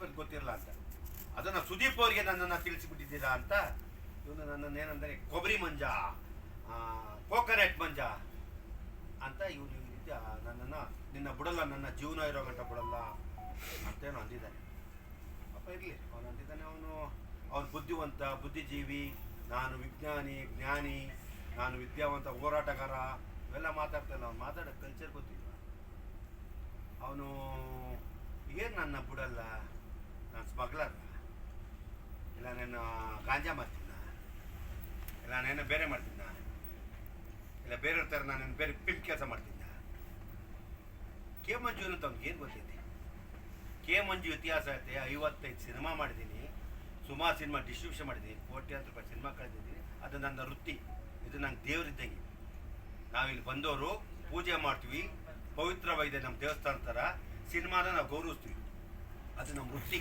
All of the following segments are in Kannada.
ಅಂತ ಗೊತ್ತಿರಲ್ಲ ಅಂತ. ಅದನ್ನು ಸುದೀಪ್ ಅವರಿಗೆ ನನ್ನನ್ನು ತಿಳಿಸಿಬಿಟ್ಟಿದ್ದೀರಾ ಅಂತ ಇವನು ನನ್ನನ್ನು ಏನಂದರೆ ಕೊಬ್ಬರಿ ಮಂಜ, ಕೋಕೋನಟ್ ಮಂಜ ಅಂತ ಇವನು ಈ ರೀತಿ ನನ್ನನ್ನು ನಿನ್ನ ಬಿಡಲ್ಲ, ನನ್ನ ಜೀವನ ಇರೋ ಗಂಟ ಬಿಡಲ್ಲ ಅಂತೇನು ಅಂದಿದ್ದಾನೆ. ಅಪ್ಪ ಇರಲಿ, ಅವನು ಅಂದಿದ್ದಾನೆ. ಅವನು ಬುದ್ಧಿವಂತ, ಬುದ್ಧಿಜೀವಿ, ನಾನು ವಿಜ್ಞಾನಿ, ಜ್ಞಾನಿ, ನಾನು ವಿದ್ಯಾವಂತ, ಹೋರಾಟಗಾರ ಇವೆಲ್ಲ ಮಾತಾಡ್ತಾನೆ. ಅವ್ನು ಮಾತಾಡೋ ಕಲ್ಚರ್ ಗೊತ್ತಿಲ್ಲ. ಅವನು ಏನು ನನ್ನ ಬಿಡಲ್ಲ, ನಾನು ಸ್ಮಗ್ಲರ್, ಇಲ್ಲ ನಾನು ಗಾಂಜಾ ಮಾಡ್ತೀನ, ಇಲ್ಲ ನಾನೇನೋ ಬೇರೆ ಮಾಡ್ತೀನ, ಇಲ್ಲ ಬೇರೆಯವ್ರ ಥರ ನಾನು ಬೇರೆ ಪಿಂಪ್ ಕೆಲಸ ಮಾಡ್ತಿದ್ದ. ಕೆ ಮಂಜು ಅಂತ ಅವ್ನಿಗೆ ಏನು ಗೊತ್ತೈತಿ? ಕೆ ಮಂಜು ಇತಿಹಾಸ ಐತೆ. 55 ಸಿನಿಮಾ ಮಾಡಿದ್ದೀನಿ, ಸುಮಾರು ಸಿನಿಮಾ ಡಿಸ್ಟ್ರಿಬ್ಯೂಷನ್ ಮಾಡಿದ್ದೀನಿ, ಕೋಟ್ಯಾಂತರ ರೂಪಾಯಿ ಸಿನಿಮಾ ಕಳೆದಿದ್ದೀನಿ. ಅದು ನನ್ನ ವೃತ್ತಿ, ಇದು ನಂಗೆ ದೇವರಿದ್ದಂಗೆ. ನಾವಿಲ್ಲಿ ಬಂದವರು ಪೂಜೆ ಮಾಡ್ತೀವಿ, ಪವಿತ್ರವಾಗಿದೆ ನಮ್ಮ ದೇವಸ್ಥಾನ ಥರ. ಸಿನಿಮಾನ ನಾವು ಗೌರವಿಸ್ತೀವಿ, ಅದು ನಮ್ಮ ವೃತ್ತಿ.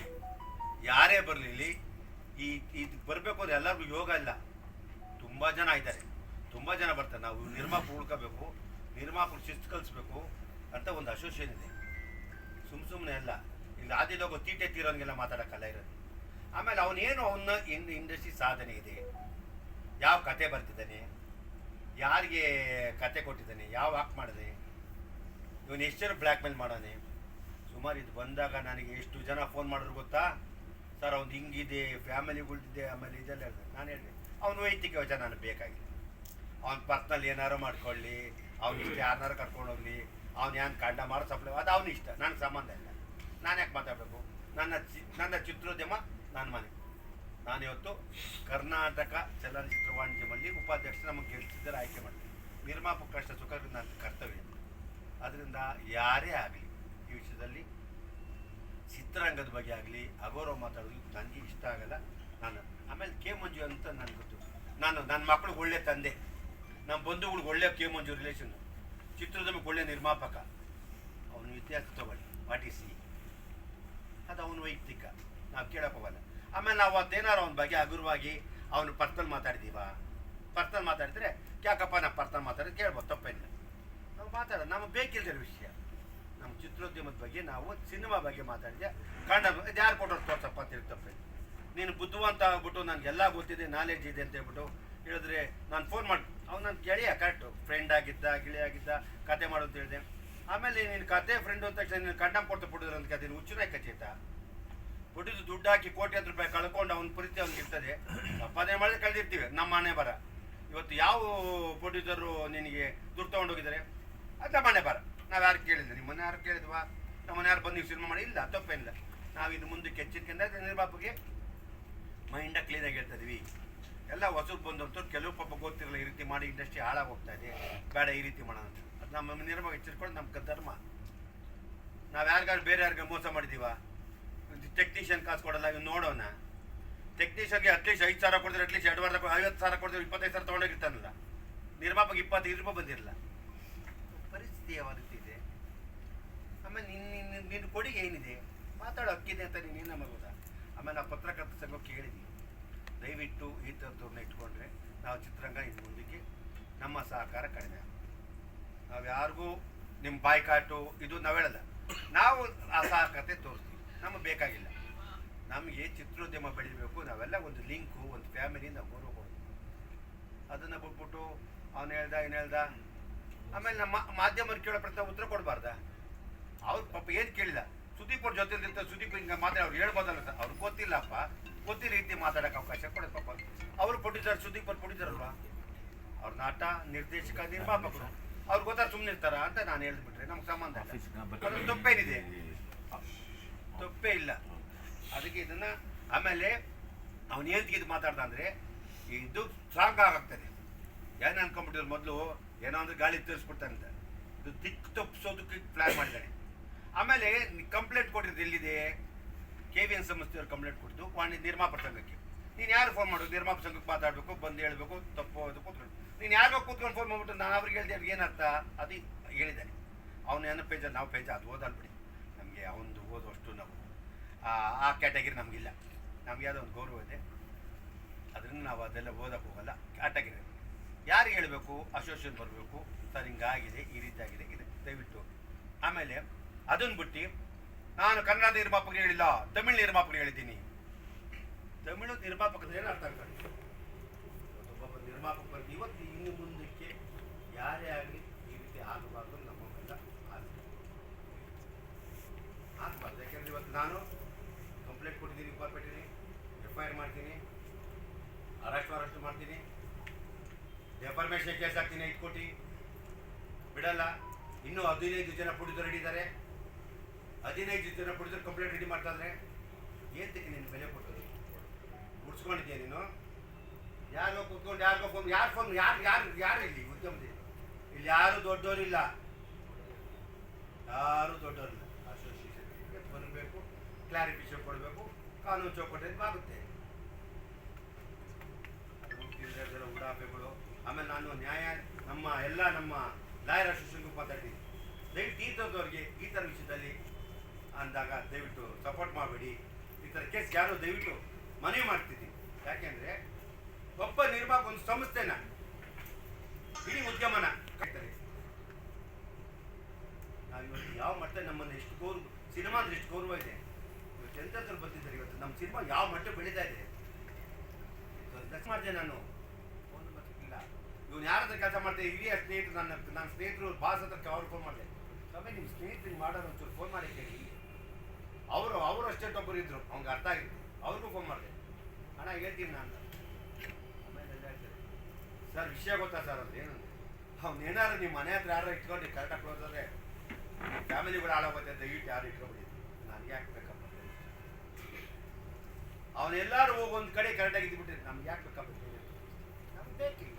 ಯಾರೇ ಬರಲಿ ಇದು ಬರಬೇಕು ಅಂದರೆ ಎಲ್ಲರಿಗೂ ಯೋಗ ಇಲ್ಲ. ತುಂಬ ಜನ ಇದ್ದಾರೆ, ತುಂಬ ಜನ ಬರ್ತಾರೆ. ನಾವು ನಿರ್ಮಾಪಕ ಉಳ್ಕೋಬೇಕು, ನಿರ್ಮಾಪಕ ಶಿಸ್ತು ಕಲಿಸ್ಬೇಕು ಅಂತ ಒಂದು ಅಸೋಸಿಯೇಷನ್ ಇದೆ. ಸುಮ್ಮನೆ ಅಲ್ಲ, ಇಲ್ಲಿ ಆದಿಲೋಗೋ ತೀಟೆ ತೀರೋಂಗೆಲ್ಲ ಮಾತಾಡೋಕ್ಕಲ್ಲ ಇರೋದು. ಆಮೇಲೆ ಅವನೇನು ಇಂಡಸ್ಟ್ರಿ ಸಾಧನೆ ಇದೆ, ಯಾವ ಕತೆ ಬರ್ತಿದ್ದಾನೆ, ಯಾರಿಗೆ ಕತೆ ಕೊಟ್ಟಿದ್ದಾನೆ, ಯಾವ ಆಕ್ಟ್ ಮಾಡಿದೆ, ಇವನು ಎಷ್ಟು ಜನ ಬ್ಲ್ಯಾಕ್ ಮೇಲ್ ಮಾಡೋನೆ. ಸುಮಾರು ಇದು ಬಂದಾಗ ನನಗೆ ಎಷ್ಟು ಜನ ಫೋನ್ ಮಾಡಿದ್ರು ಗೊತ್ತಾ? ಸರ್ ಅವ್ನು ಹಿಂಗಿದೆ, ಫ್ಯಾಮಿಲಿಗಳ್ದಿದೆ, ಆಮೇಲೆ ಇದೆಲ್ಲ ಹೇಳಿದೆ. ನಾನು ಹೇಳಿದೆ ಅವನು ವೈಯಕ್ತಿಕ ವಚನ ನನಗೆ ಬೇಕಾಗಿಲ್ಲ. ಅವ್ನು ಪರ್ಸ್ನಲ್ ಏನಾರು ಮಾಡ್ಕೊಳ್ಳಿ, ಅವ್ನು ಇಷ್ಟ ಯಾರನ್ನಾರು ಕರ್ಕೊಂಡು ಹೋಗಲಿ, ಅವ್ನು ಏನು ಕಂಡ ಮಾಡೋ ಸಪ್ಲೈ ಅದು ಅವ್ನು ಇಷ್ಟ, ನನಗೆ ಸಂಬಂಧ ಇಲ್ಲ. ನಾನು ಯಾಕೆ ಮಾತಾಡಬೇಕು? ನನ್ನ ಚಿತ್ರೋದ್ಯಮ ನನ್ನ ಮನೆ. ನಾನಿವತ್ತು ಕರ್ನಾಟಕ ಚಲನಚಿತ್ರ ವಾಣಿಜ್ಯದಲ್ಲಿ ಉಪಾಧ್ಯಕ್ಷ ನಮಗೆ ಗೆಲ್ಸಿದ್ದಾರೆ, ಆಯ್ಕೆ ಮಾಡ್ತೀನಿ. ನಿರ್ಮಾಪಕ ಕಷ್ಟ ಸುಖ ನನ್ನ ಕರ್ತವ್ಯ. ಅದರಿಂದ ಯಾರೇ ಆಗಲಿ ಈ ವಿಷಯದಲ್ಲಿ ಚಿತ್ರರಂಗದ ಬಗ್ಗೆ ಆಗಲಿ ಅಗೌರವ ಮಾತಾಡೋದು ನನಗೆ ಇಷ್ಟ ಆಗಲ್ಲ. ಆಮೇಲೆ ಕೆ ಮಂಜು ಅಂತ ನನಗೆ ಗೊತ್ತು. ನನ್ನ ಮಕ್ಳಿಗೆ ಒಳ್ಳೆ ತಂದೆ, ನಮ್ಮ ಬಂಧುಗಳಿಗೆ ಒಳ್ಳೆ ಕೆ ಮಂಜು ರಿಲೇಷನ್ನು, ಚಿತ್ರೋದ್ಯಮಕ್ಕೆ ಒಳ್ಳೆ ನಿರ್ಮಾಪಕ. ಅವನು ಇತಿಹಾಸ ತಗೊಳ್ಳಿ, ವಾಟ್ ಈಸ್ ಸಿ, ಅದು ಅವನು ವೈಯಕ್ತಿಕ, ನಾವು ಕೇಳೋಕೆ ಹೋಗಲ್ಲ. ಆಮೇಲೆ ನಾವು ಅದೇನಾರು ಅವನ ಬಗ್ಗೆ ಹಗುರವಾಗಿ ಅವನು ಪರ್ಸನಲ್ ಮಾತಾಡಿದೀವ, ಪರ್ಸನಲ್ ಮಾತಾಡಿದ್ರೆ ಯಾಕಪ್ಪ ನಾವು ಪರ್ಸನಲ್ ಮಾತಾಡೋದು ಕೇಳ್ಬೋದು, ತಪ್ಪೇನಿಲ್ಲ. ನಾವು ಮಾತಾಡೋದು ನಮಗೆ ಬೇಕಿಲ್ಲದಿರೋ ವಿಷಯ. ನಮ್ಮ ಚಿತ್ರೋದ್ಯಮದ ಬಗ್ಗೆ ನಾವು ಸಿನಿಮಾ ಬಗ್ಗೆ ಮಾತಾಡಿದೆ, ಕನ್ನಡ ಇದು ಯಾರು ಕೊಟ್ಟರು ತೋರ್ಸಪ್ಪ ಅಂತ ಹೇಳಿ ತಪ್ಪೇನು. ನೀನು ಬುದ್ಧಿವಂತ ಆಗ್ಬಿಟ್ಟು ನನಗೆಲ್ಲ ಗೊತ್ತಿದೆ, ನಾಲೆಡ್ಜ್ ಇದೆ ಅಂತ ಹೇಳ್ಬಿಟ್ಟು ಹೇಳಿದ್ರೆ ನಾನು ಫೋನ್ ಮಾಡಿ, ಅವ್ನು ನನ್ನ ಗೆಳೆಯ, ಕರೆಕ್ಟು ಫ್ರೆಂಡ್ ಆಗಿದ್ದ, ಗಿಳಿಯಾಗಿದ್ದ, ಕತೆ ಮಾಡು ಅಂತ ಹೇಳಿದೆ. ಆಮೇಲೆ ನೀನು ಕತೆ ಫ್ರೆಂಡು ಅಂತ ತಕ್ಷಣ ನೀನು ಕಂಡಮ್ ಕೊಡ್ತಾ ಬಿಟ್ಟಿದ್ರು ಅಂತ ಕತೆ ಹುಚ್ಚುನಾಯಿ ಕಚ್ಚೈತಾ? ಕೊಟ್ಟಿದ್ದು ದುಡ್ಡು ಹಾಕಿ ಕೋಟ್ಯಾಂತರ ರೂಪಾಯಿ ಕಳ್ಕೊಂಡು ಅವ್ನ ಪ್ರೀತಿ ಅವ್ನಿಗೆ ಇರ್ತದೆ. ತಪ್ಪದೇ ಮಾಡಿದ್ರೆ ಕಳೆದಿರ್ತೀವಿ, ನಮ್ಮ ಮನೆ ಬರ. ಇವತ್ತು ಯಾವ ಪ್ರೊಡ್ಯೂಸರು ನಿನಗೆ ದುಡ್ಡು ತೊಗೊಂಡೋಗಿದ್ದಾರೆ? ಅದು ಮನೆ ಬರ. ನಾವು ಯಾರು ಕೇಳಿಲ್ಲ, ನಿಮ್ಮ ಮನೆ ಯಾರು ಕೇಳಿದ್ವಾ? ನಮ್ಮ ಮನೆ ಯಾರು ಬಂದು ನೀವು ಸಿನಿಮಾ ಮಾಡಿ? ಇಲ್ಲ, ತಪ್ಪೇನಿಲ್ಲ. ನಾವು ಇನ್ನು ಮುಂದಕ್ಕೆ ಎಚ್ಚರಿಕೆಯಿಂದ ನಿರ್ಮಾಪಕಿಗೆ ಮೈಂಡ ಕ್ಲೀನಾಗಿ ಹೇಳ್ತಾ ಇದೀವಿ. ಎಲ್ಲ ಹೊಸದು ಬಂದಂಥವ್ರು ಕೆಲವು ಪಾಪ ಗೊತ್ತಿರಲ್ಲ, ಈ ರೀತಿ ಮಾಡಿ ಇಂಡಸ್ಟ್ರಿ ಹಾಳಾಗಿ ಹೋಗ್ತಾ ಇದೆ, ಬೇಡ ಈ ರೀತಿ ಮಾಡೋಣ ಅಂತ. ಅದು ನಮ್ಮ ನಿರ್ಮಾಪ ಎಚ್ಚರಿಕೊಂಡು ನಮ್ಮ ಧರ್ಮ. ನಾವು ಯಾರಿಗಾರು ಬೇರೆ ಯಾರಿಗಾರು ಮೋಸ ಮಾಡಿದ್ದೀವ? ಟೆಕ್ನಿಷಿಯನ್ ಕಾಸು ಕೊಡಲ್ಲ, ಇವ್ನು ನೋಡೋಣ. ಟೆಕ್ನಿಷಿಯನ್ಗೆ ಅಟ್ಲೀಸ್ಟ್ 5 ಸಾವಿರ ಕೊಡ್ತಾರೆ, ಅಟ್ಲೀಸ್ಟ್ 2 ವಾರ 50 ಸಾವಿರ ಕೊಡ್ತಾರೆ, 25 ಸಾವಿರ ತೊಗೊಂಡೋಗಿರ್ತಾನಲ್ಲ. ನಿರ್ಮಾಪಕ 25 ರೂಪಾಯಿ ಬಂದಿರಲ್ಲ. ಪರಿಸ್ಥಿತಿ ಯಾವ ರೀತಿ ಇದೆ? ಆಮೇಲೆ ನಿನ್ನ ಕೊಡುಗೆ ಏನಿದೆ? ಮಾತಾಡೋ ಹಕ್ಕಿದೆ ಅಂತ ನೀನೇನು ನಮಗೆ ಗೊತ್ತಾ? ಆಮೇಲೆ ನಾವು ಪತ್ರಕರ್ತ ಸಂಘಕ್ಕೆ ಹೇಳಿದ್ವಿ, ದಯವಿಟ್ಟು ಈ ಥರದವ್ರನ್ನ ಇಟ್ಕೊಂಡ್ರೆ ನಾವು ಚಿತ್ರರಂಗ ಇನ್ನು ಮುಂದಕ್ಕೆ ನಮ್ಮ ಸಹಕಾರ ಕಡಿಮೆ. ನಾವು ಯಾರಿಗೂ ನಿಮ್ಮ ಬಾಯ್ಕಾಟು ಇದು ನಾವು ಹೇಳಲ್ಲ, ನಾವು ಅಸಹಕಾರತೆ ತೋರಿಸ್ತೀವಿ, ನಮಗೆ ಬೇಕಾಗಿಲ್ಲ. ನಮಗೆ ಚಿತ್ರೋದ್ಯಮ ಬೆಳಿಬೇಕು, ನಾವೆಲ್ಲ ಒಂದು ಲಿಂಕು, ಒಂದು ಫ್ಯಾಮಿಲಿ ನಾವು ಗೌರವ ಕೊಡೋದು. ಅದನ್ನು ಬಿಟ್ಬಿಟ್ಟು ಅವನು ಹೇಳ್ದ ಆಮೇಲೆ ನಮ್ಮ ಮಾಧ್ಯಮರು ಕೇಳೋ ಪ್ರಶ್ನೆ ಉತ್ತರ ಕೊಡಬಾರ್ದ? ಅವ್ರು ಪಾಪ ಏನು ಕೇಳಿಲ್ಲ. ಸುದೀಪ್ ಅವ್ರ ಜೊತೆಲಿರ್ತ ಸುದೀಪ್ ಹಿಂಗೆ ಮಾತಾಡಿ ಅವ್ರು ಹೇಳ್ಬೋದಲ್ಲ ಸರ್, ಅವ್ರಿಗೆ ಗೊತ್ತಿಲ್ಲಪ್ಪ, ಗೊತ್ತಿಲ್ಲ ರೀತಿ ಮಾತಾಡೋಕೆ ಅವಕಾಶ ಕೊಡೋದು. ಪಾಪ ಅವರು ಪ್ರೊಡ್ಯೂಸರ್, ಸುದೀಪ್ ಅವ್ರು ಪ್ರೊಡ್ಯೂಸರ್ ಅವ್ರ ನಾಟ ನಿರ್ದೇಶಕ ನಿರ್ಮಾಪಕರು, ಅವ್ರಿಗೆ ಗೊತ್ತಾರ ಸುಮ್ಮನೆ ಇರ್ತಾರ ಅಂತ ನಾನು ಹೇಳಿದ್ಬಿಟ್ರೆ ನಮ್ಗೆ ಸಂಬಂಧ ಇಲ್ಲ. ತಪ್ಪೇನಿದೆ? ತಪ್ಪೇ ಇಲ್ಲ. ಅದಕ್ಕೆ ಇದನ್ನು ಆಮೇಲೆ ಅವನು ಏನಕ್ಕೆ ಇದು ಮಾತಾಡ್ದ ಅಂದರೆ ಇದು ಸ್ಟ್ರಾಂಗ್ ಆಗ್ತದೆ. ಏನು ಅನ್ಕೊಂಡ್ಬಿಟ್ಟಿದ್ರು ಮೊದಲು ಏನೋ ಅಂದ್ರೆ ಗಾಳಿ ತರಿಸ್ಬಿಡ್ತಾನೆ, ಇದು ದಿಕ್ಕು ತಪ್ಪಿಸೋದಕ್ಕೆ ಪ್ಲ್ಯಾನ್ ಮಾಡಿದ್ದಾನೆ. ಆಮೇಲೆ ಕಂಪ್ಲೇಂಟ್ ಕೊಟ್ಟಿದ್ದು ಎಲ್ಲಿದೆ? KVN ಸಂಸ್ಥೆಯವ್ರು ಕಂಪ್ಲೇಂಟ್ ಕೊಟ್ಟಿದ್ದು ವಾಣಿ ನಿರ್ಮಾಪಕ ಸಂಘಕ್ಕೆ. ನೀನು ಯಾರು ಫೋನ್ ಮಾಡೋದು? ನಿರ್ಮಾಪಕ ಸಂಘಕ್ಕೆ ಮಾತಾಡಬೇಕು, ಬಂದು ಹೇಳಬೇಕು, ತಪ್ಪು ಅದು ಕೂತ್ಕೊಂಡು ನೀನು ಯಾರಿಗೋ ಕೂತ್ಕೊಂಡು ಫೋನ್ ಮಾಡ್ಬಿಟ್ಟು ನಾನು ಅವ್ರಿಗೆ ಹೇಳಿದೆ, ಅವ್ರಿಗೆ ಏನರ್ಥ ಅದು ಹೇಳಿದ್ದಾನೆ. ಅವನು ಏನೋ ಪೇಜ್, ನಾವು ಪೇಜ್ ಅದು ಓದಲ್ಬಿಡಿ, ನಮಗೆ ಅವನು ಓದುವಷ್ಟು ನಾವು ಆ ಕ್ಯಾಟಗಿರಿ ನಮಗಿಲ್ಲ. ನಮಗೆ ಯಾವುದೋ ಒಂದು ಗೌರವ ಇದೆ, ಅದರಿಂದ ನಾವು ಅದೆಲ್ಲ ಓದಕ್ಕೆ ಹೋಗಲ್ಲ. ಕ್ಯಾಟಗಿರಿ ಯಾರಿಗೆ ಹೇಳಬೇಕು? ಅಸೋಸಿಯೇಷನ್ ಬರಬೇಕು, ಸರ್ ಹಿಂಗಾಗಿದೆ, ಈ ರೀತಿ ಆಗಿದೆ, ಇದೆ ದಯವಿಟ್ಟು. ಆಮೇಲೆ ಅದನ್ನು ಬಿಟ್ಟು ನಾನು ಕನ್ನಡ ನಿರ್ಮಾಪಕರು ಹೇಳಿಲ್ಲ, ತಮಿಳ್ ನಿರ್ಮಾಪಕರು ಹೇಳಿದ್ದೀನಿ. ತಮಿಳು ನಿರ್ಮಾಪಕರು ಏನು ಅರ್ಥ ಅನ್ಕೊಂಡು ಒಬ್ಬೊಬ್ಬ ನಿರ್ಮಾಪಕರಿಗೆ ಇವತ್ತು ಇನ್ನು ಮುಂದಕ್ಕೆ ಯಾರೇ ಆಗಲಿ ಈ ರೀತಿ ಆಗಬಾರ್ದು. ನಮ್ಮೆಲ್ಲ ಆಗಬಾರ್ದು. ಯಾಕೆಂದ್ರೆ ಇವತ್ತು ನಾನು ಕಂಪ್ಲೇಂಟ್ ಕೊಟ್ಟಿದ್ದೀನಿ, ಕೊಟ್ಟಿದ್ದೀನಿ, FIR ಮಾಡ್ತೀನಿ, ಅರೆಸ್ಟ್ ಮಾಡ್ತೀನಿ, ಡೆಫರ್ಮೇಷನ್ ಕೇಸ್ ಹಾಕ್ತೀನಿ, 5 ಕೋಟಿ ಬಿಡಲ್ಲ. ಇನ್ನೂ 15 ಜನ ಪುಡಿದ್ರು ಹಿಡಿದ್ದಾರೆ. 15 ಜನ ಪುಡಿದ್ರು ಕಂಪ್ಲೇಂಟ್ ರೆಡಿ ಮಾಡ್ತಾ ಇದ್ರೆ ಏತಕ್ಕೆ ನೀನು ಬೆಲೆ ಕೊಟ್ಟು ಉಡ್ಸ್ಕೊಂಡಿದ್ಯಾ ನೀನು? ಯಾರೋ ಕೂತ್ಕೊಂಡು ಯಾರಿಗೋ ಫೋನ್, ಯಾರು ಇಲ್ಲಿ ಉದ್ಯಮದಲ್ಲಿ ಇಲ್ಲಿ ಯಾರು ದೊಡ್ಡವರಿಲ್ಲ, ಅಸೋಸಿಯೇಷನ್ ಬರಬೇಕು, ಕ್ಲಾರಿಫಿಕೇಶನ್ ಕೊಡಬೇಕು, ಕಾನೂನು ಚೌಕಟ್ಟಲ್ಲಿ ಆಗುತ್ತೆ. ಉಡಾಫೆಗಳು. ಆಮೇಲೆ ನಾನು ನಮ್ಮ ಲಾಯರ್ ಅಸೋಸಿಯೇಷನ್ಗೂ ಮಾತಾಡ್ತೀನಿ. ದಯವಿಟ್ಟು ಈ ಥರದವ್ರಿಗೆ ಈ ಥರ ವಿಷಯದಲ್ಲಿ ಅಂದಾಗ ದಯವಿಟ್ಟು ಸಪೋರ್ಟ್ ಮಾಡಬೇಡಿ. ಈ ಥರ ಕೇಸ್ ಯಾರು ದಯವಿಟ್ಟು ಮನವಿ ಮಾಡ್ತಿದ್ದೀನಿ. ಯಾಕೆಂದರೆ ಒಬ್ಬ ನಿರ್ಮಾಪಕ ಒಂದು ಸಂಸ್ಥೆನ ಇಡೀ ಉದ್ಯಮನ ಕಟ್ತಾರೆ. ನಾವು ಇವತ್ತು ಯಾವ ಮಟ್ಟ ನಮ್ಮನ್ನು ಎಷ್ಟು ಸಿನಿಮಾ ಅಂದ್ರೆ ಎಷ್ಟು ಗೌರವ ಇದೆ. ಇವತ್ತು ಎಂಥವ್ರು ಬಂದಿದ್ದಾರೆ. ಇವತ್ತು ನಮ್ಮ ಸಿನಿಮಾ ಯಾವ ಮಟ್ಟ ಬೆಳೀತಾ ಇದೆ ಮಾಡಿದೆ. ನಾನು ಫೋನ್ ಇಲ್ಲ, ಇವನು ಯಾರ ಹತ್ರ ಕೆಲಸ ಮಾಡ್ತೇವೆ, ಹಿರಿಯ ಸ್ನೇಹಿತರು, ನನ್ನ ಸ್ನೇಹಿತರು ಬಾಸ್ ಹತ್ರ ಅವ್ರು ಫೋನ್ ಮಾಡಿದೆ. ಸಮಯ ನಿಮ್ಮ ಸ್ನೇಹಿತರಿಗೆ ಮಾಡೋರು ಒಂಚೂರು ಫೋನ್ ಮಾಡಿ ಕೇಳಿ. ಅವರು ಅಷ್ಟೇ ಒಬ್ಬರು ಇದ್ರು, ಅವ್ನಿಗೆ ಅರ್ಥ ಆಗಿತ್ತು, ಅವ್ರಿಗೂ ಫೋನ್ ಮಾಡಿದೆ. ಅಣ್ಣ ಹೇಳ್ತೀನಿ ನಾನು. ಆಮೇಲೆ ಎಲ್ಲ ಹೇಳ್ತಾರೆ, ಸರ್ ವಿಷಯ ಗೊತ್ತಾ ಸರ್ ಅಂದ್ರೆ ಏನಂದ್ರೆ ಅವ್ನೇನಾದ್ರು ನಿಮ್ಮ ಮನೆ ಹತ್ರ ಯಾರು ಇಟ್ಕೊಂಡು ಕರೆಕ್ಟಾಗಿ ಕ್ಲೋಸ್ ಆದರೆ ಫ್ಯಾಮಿಲಿ ಕೂಡ ಹಾಳಾಗುತ್ತೆ ಅಂತ ದಯವಿಟ್ಟು ಯಾರು ಇಟ್ಕೊಂಡ್ಬಿಡಿ. ನನಗೆ ಯಾಕೆ ಬೇಕಪ್ಪ? ಅವನೆಲ್ಲರೂ ಹೋಗಿ ಒಂದು ಕಡೆ ಕರೆಕ್ಟಾಗಿ ಇದ್ಬಿಟ್ಟಿದ್ರೆ ನಮ್ಗೆ ಯಾಕೆ ಬೇಕಪ್ಪ? ನಮ್ಗೆ ಬೇಕಿಲ್ಲ.